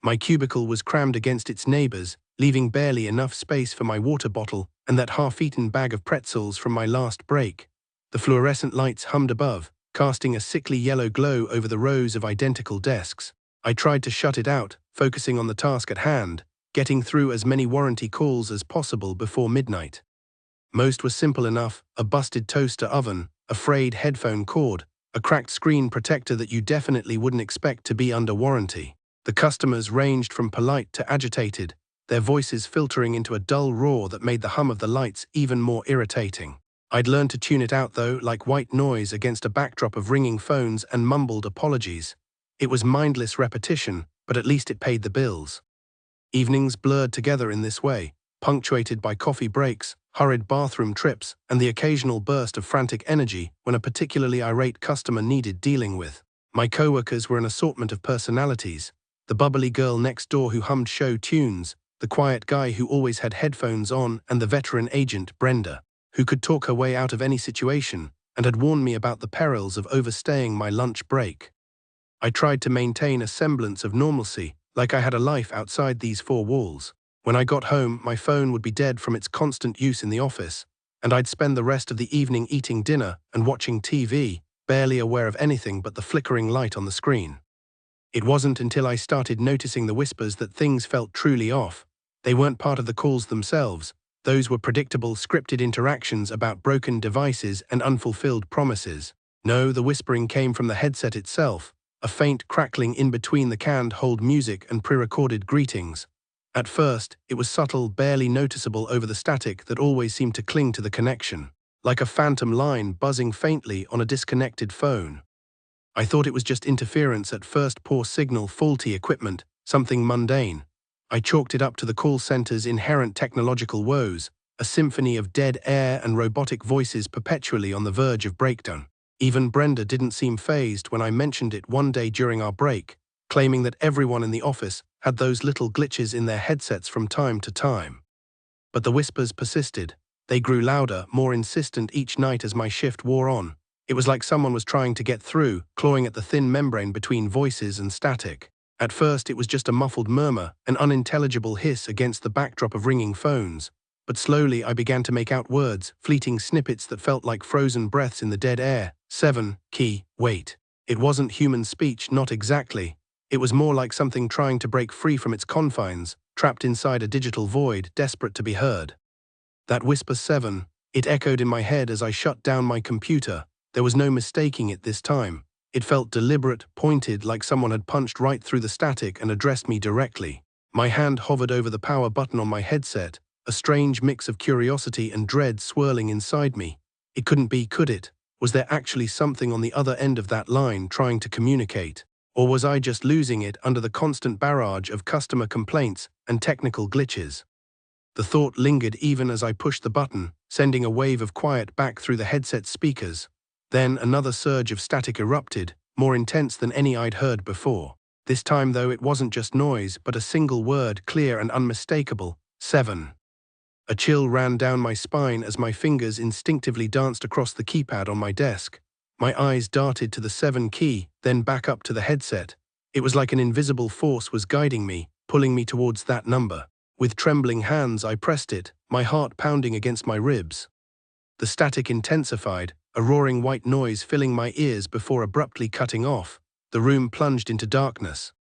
My cubicle was crammed against its neighbors, leaving barely enough space for my water bottle and that half-eaten bag of pretzels from my last break. The fluorescent lights hummed above, casting a sickly yellow glow over the rows of identical desks. I tried to shut it out, focusing on the task at hand, getting through as many warranty calls as possible before midnight. Most were simple enough: a busted toaster oven, a frayed headphone cord, a cracked screen protector that you definitely wouldn't expect to be under warranty. The customers ranged from polite to agitated, their voices filtering into a dull roar that made the hum of the lights even more irritating. I'd learned to tune it out though, like white noise against a backdrop of ringing phones and mumbled apologies. It was mindless repetition, but at least it paid the bills. Evenings blurred together in this way, punctuated by coffee breaks, hurried bathroom trips, and the occasional burst of frantic energy when a particularly irate customer needed dealing with. My co-workers were an assortment of personalities: the bubbly girl next door who hummed show tunes, the quiet guy who always had headphones on, and the veteran agent, Brenda, who could talk her way out of any situation and had warned me about the perils of overstaying my lunch break. I tried to maintain a semblance of normalcy, like I had a life outside these four walls. When I got home, my phone would be dead from its constant use in the office, and I'd spend the rest of the evening eating dinner and watching TV, barely aware of anything but the flickering light on the screen. It wasn't until I started noticing the whispers that things felt truly off. They weren't part of the calls themselves. Those were predictable, scripted interactions about broken devices and unfulfilled promises. No, the whispering came from the headset itself, a faint crackling in between the canned hold music and pre-recorded greetings. At first, it was subtle, barely noticeable over the static that always seemed to cling to the connection, like a phantom line buzzing faintly on a disconnected phone. I thought it was just interference at first, poor signal, faulty equipment, something mundane. I chalked it up to the call center's inherent technological woes, a symphony of dead air and robotic voices perpetually on the verge of breakdown. Even Brenda didn't seem fazed when I mentioned it one day during our break, claiming that everyone in the office had those little glitches in their headsets from time to time. But the whispers persisted. They grew louder, more insistent each night as my shift wore on. It was like someone was trying to get through, clawing at the thin membrane between voices and static. At first, it was just a muffled murmur, an unintelligible hiss against the backdrop of ringing phones. But slowly I began to make out words, fleeting snippets that felt like frozen breaths in the dead air. 7, key, wait. It wasn't human speech, not exactly. It was more like something trying to break free from its confines, trapped inside a digital void, desperate to be heard. That whisper 7, it echoed in my head as I shut down my computer. There was no mistaking it this time. It felt deliberate, pointed, like someone had punched right through the static and addressed me directly. My hand hovered over the power button on my headset, a strange mix of curiosity and dread swirling inside me. It couldn't be, could it? Was there actually something on the other end of that line trying to communicate? Or was I just losing it under the constant barrage of customer complaints and technical glitches? The thought lingered even as I pushed the button, sending a wave of quiet back through the headset's speakers. Then another surge of static erupted, more intense than any I'd heard before. This time, though, it wasn't just noise, but a single word, clear and unmistakable: 7. A chill ran down my spine as my fingers instinctively danced across the keypad on my desk. My eyes darted to the 7 key, then back up to the headset. It was like an invisible force was guiding me, pulling me towards that number. With trembling hands, I pressed it, my heart pounding against my ribs. The static intensified, a roaring white noise filling my ears before abruptly cutting off. The room plunged into darkness.